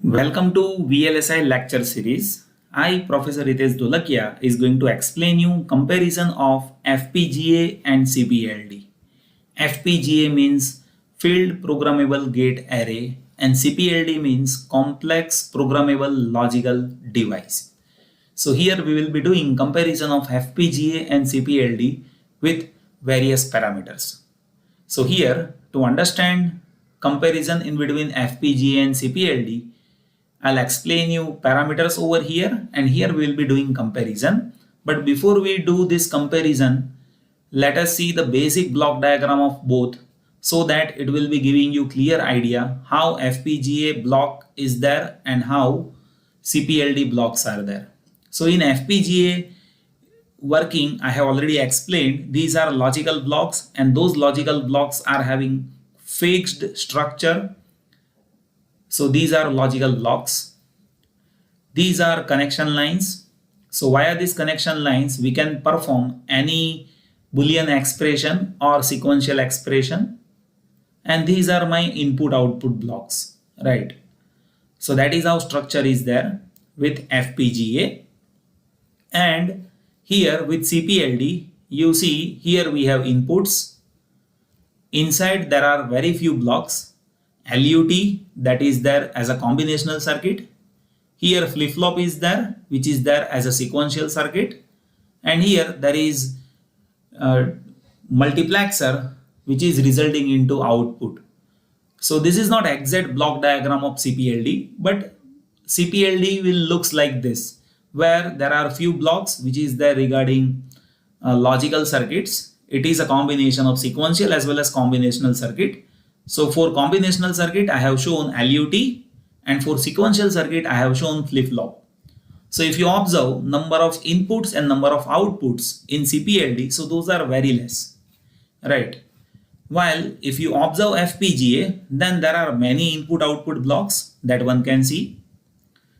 Welcome to VLSI lecture series. I, Professor Ritesh Dolakia, is going to explain you comparison of FPGA and CPLD. FPGA means Field Programmable Gate Array and CPLD means Complex Programmable Logical Device. So here we will be doing comparison of FPGA and CPLD with various parameters. So here to understand comparison in between FPGA and CPLD, I'll explain you parameters over here and here we will be doing comparison. But before we do this comparison, let us see the basic block diagram of both so that it will be giving you clear idea how FPGA block is there and how CPLD blocks are there. So in FPGA working, I have already explained these are logical blocks and those logical blocks are having fixed structure. So these are logical blocks. These are connection lines. So via these connection lines, we can perform any Boolean expression or sequential expression. And these are my input output blocks, right? So that is how structure is there with FPGA. And here with CPLD, you see here we have inputs. Inside there are very few blocks. LUT, that is there as a combinational circuit. Here flip-flop is there, which is there as a sequential circuit. And here there is a multiplexer, which is resulting into output. So this is not exact block diagram of CPLD, but CPLD will looks like this, where there are few blocks, which is there regarding logical circuits. It is a combination of sequential as well as combinational circuit. So for combinational circuit, I have shown LUT and for sequential circuit, I have shown flip-flop. So if you observe number of inputs and number of outputs in CPLD, so those are very less, right? While if you observe FPGA, then there are many input-output blocks that one can see.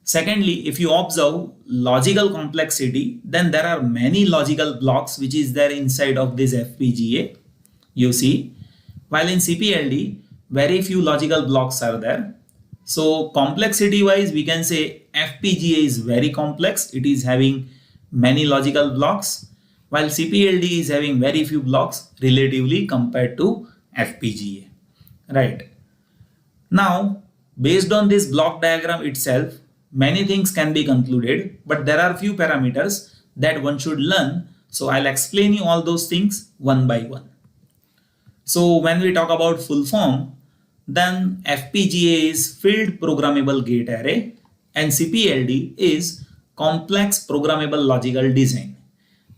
Secondly, if you observe logical complexity, then there are many logical blocks which is there inside of this FPGA, you see. While in CPLD, very few logical blocks are there. So complexity wise, we can say FPGA is very complex. It is having many logical blocks, while CPLD is having very few blocks relatively compared to FPGA, right? Now, based on this block diagram itself, many things can be concluded, but there are few parameters that one should learn. So I'll explain you all those things one by one. So when we talk about full form, then FPGA is Field Programmable Gate Array and CPLD is Complex Programmable Logical Design,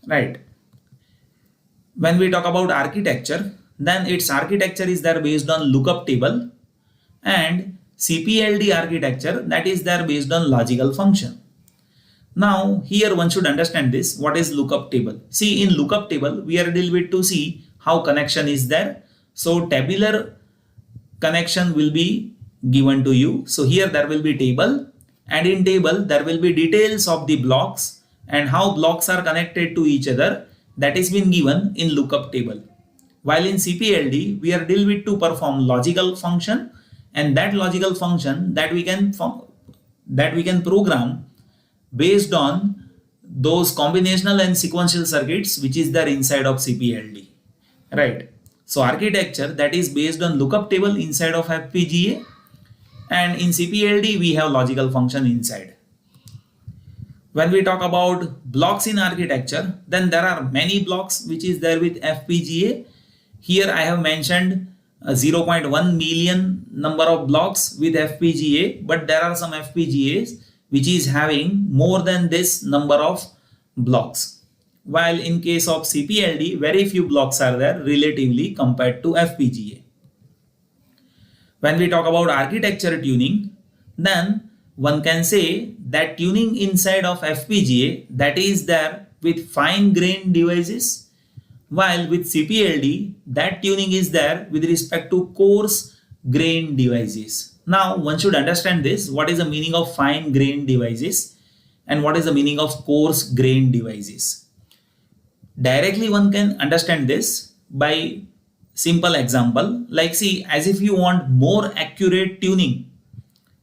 right? When we talk about architecture, then its architecture is there based on lookup table, and CPLD architecture that is there based on logical function. Now here one should understand this, what is lookup table. See, in lookup table we are deal with to see how connection is there. So tabular connection will be given to you. So here there will be table, and in table there will be details of the blocks and how blocks are connected to each other, that is been given in lookup table. While in CPLD we are deal with to perform logical function, and that logical function that we can program based on those combinational and sequential circuits which is there inside of CPLD, right? So architecture that is based on lookup table inside of FPGA, and in CPLD we have logical function inside. When we talk about blocks in architecture, then there are many blocks which is there with FPGA. Here I have mentioned 0.1 million number of blocks with FPGA, but there are some FPGAs which is having more than this number of blocks. While in case of CPLD, very few blocks are there relatively compared to FPGA. When we talk about architecture tuning, then one can say that tuning inside of FPGA that is there with fine-grained devices, while with CPLD that tuning is there with respect to coarse-grained devices. Now one should understand this, what is the meaning of fine-grained devices and what is the meaning of coarse-grained devices. Directly one can understand this by simple example, like see, as if you want more accurate tuning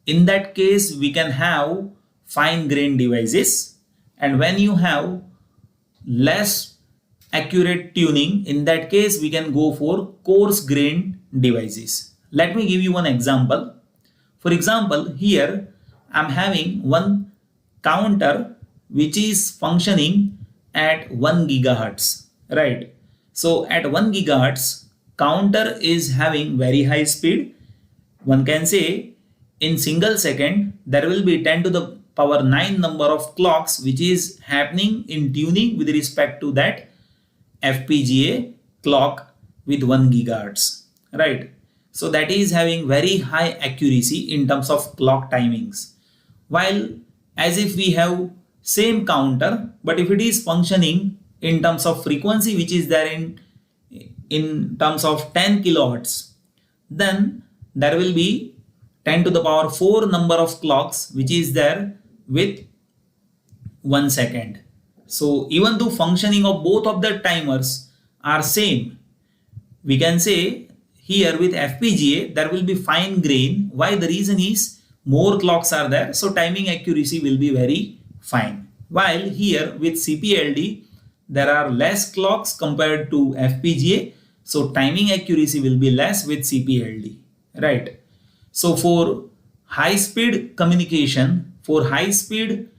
in that case we can have fine grained devices, and when you have less accurate tuning, in that case we can go for coarse grained devices. Let me give you one example. For example, here I am having one counter which is functioning at 1 gigahertz, right? So at 1 gigahertz, counter is having very high speed. One can say in single second there will be 10 to the power 9 number of clocks which is happening in tuning with respect to that FPGA clock with 1 gigahertz, right? So that is having very high accuracy in terms of clock timings. While as if we have same counter, but if it is functioning in terms of frequency which is there in terms of 10 kilohertz, then there will be 10 to the power 4 number of clocks which is there with 1 second. So even though functioning of both of the timers are same, we can say here with FPGA there will be fine grain. Why? The reason is more clocks are there, so timing accuracy will be very fine. While here with CPLD there are less clocks compared to FPGA, so timing accuracy will be less with CPLD, right? So for high speed communication, for high speed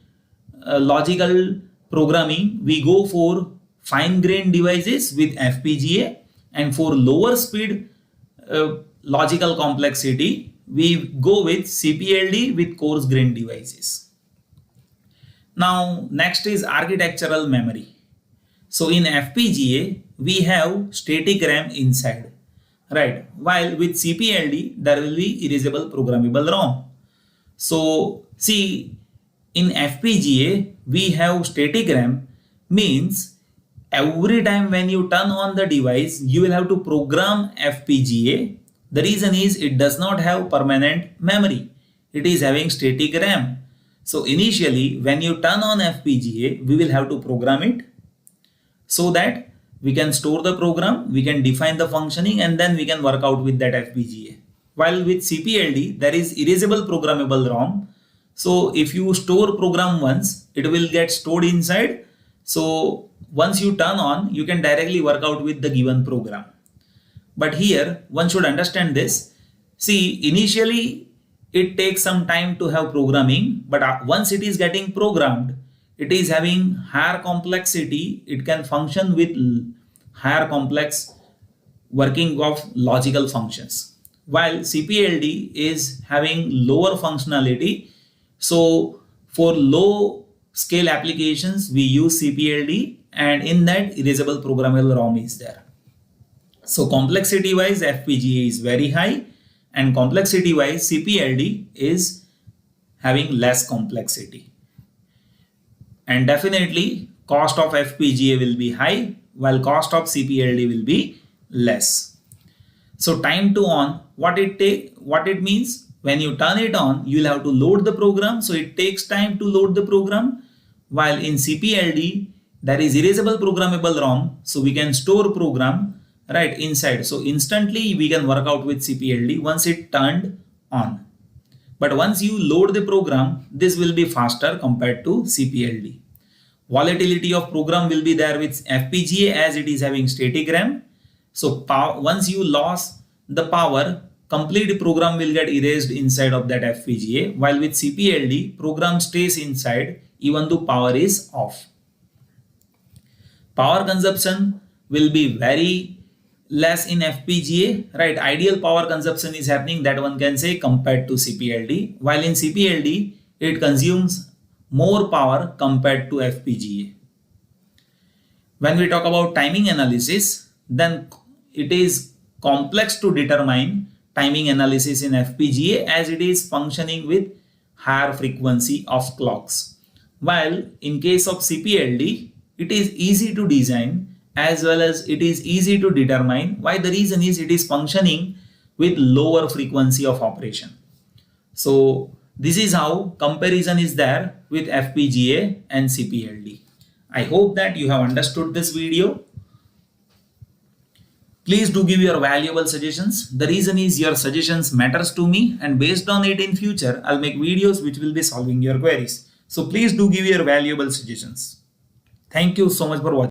logical programming, we go for fine grained devices with FPGA, and for lower speed logical complexity we go with CPLD with coarse grained devices. Now next is architectural memory. So in FPGA we have static RAM inside, right? While with CPLD there will be erasable programmable ROM. So see, in FPGA we have static RAM, means every time when you turn on the device you will have to program FPGA. The reason is it does not have permanent memory, it is having static RAM. So initially when you turn on FPGA we will have to program it so that we can store the program, we can define the functioning, and then we can work out with that FPGA. While with CPLD there is erasable programmable ROM. So if you store program once, it will get stored inside. So once you turn on, you can directly work out with the given program. But here one should understand this. See, initially it takes some time to have programming, but once it is getting programmed, it is having higher complexity. It can function with higher complex working of logical functions. While CPLD is having lower functionality. So for low scale applications we use CPLD, and in that erasable programmable ROM is there. So complexity wise FPGA is very high, and complexity wise CPLD is having less complexity. And definitely cost of FPGA will be high while cost of CPLD will be less. So time to on, what it means, when you turn it on you will have to load the program, so it takes time to load the program. While in CPLD there is erasable programmable ROM, so we can store program right inside, so instantly we can work out with CPLD once it turned on. But once you load the program, this will be faster compared to CPLD. Volatility of program will be there with FPGA as it is having static RAM. So once you lose the power, complete program will get erased inside of that FPGA, while with CPLD program stays inside even though power is off. Power consumption will be very less in FPGA, right? Ideal power consumption is happening, that one can say, compared to CPLD, while in CPLD it consumes more power compared to FPGA. When we talk about timing analysis, then it is complex to determine timing analysis in FPGA as it is functioning with higher frequency of clocks. While in case of CPLD, it is easy to design as well as it is easy to determine. Why? The reason is it is functioning with lower frequency of operation. So this is how comparison is there with FPGA and CPLD. I hope that you have understood this video. Please do give your valuable suggestions. The reason is your suggestions matters to me, and based on it in future, I'll make videos which will be solving your queries. So please do give your valuable suggestions. Thank you so much for watching.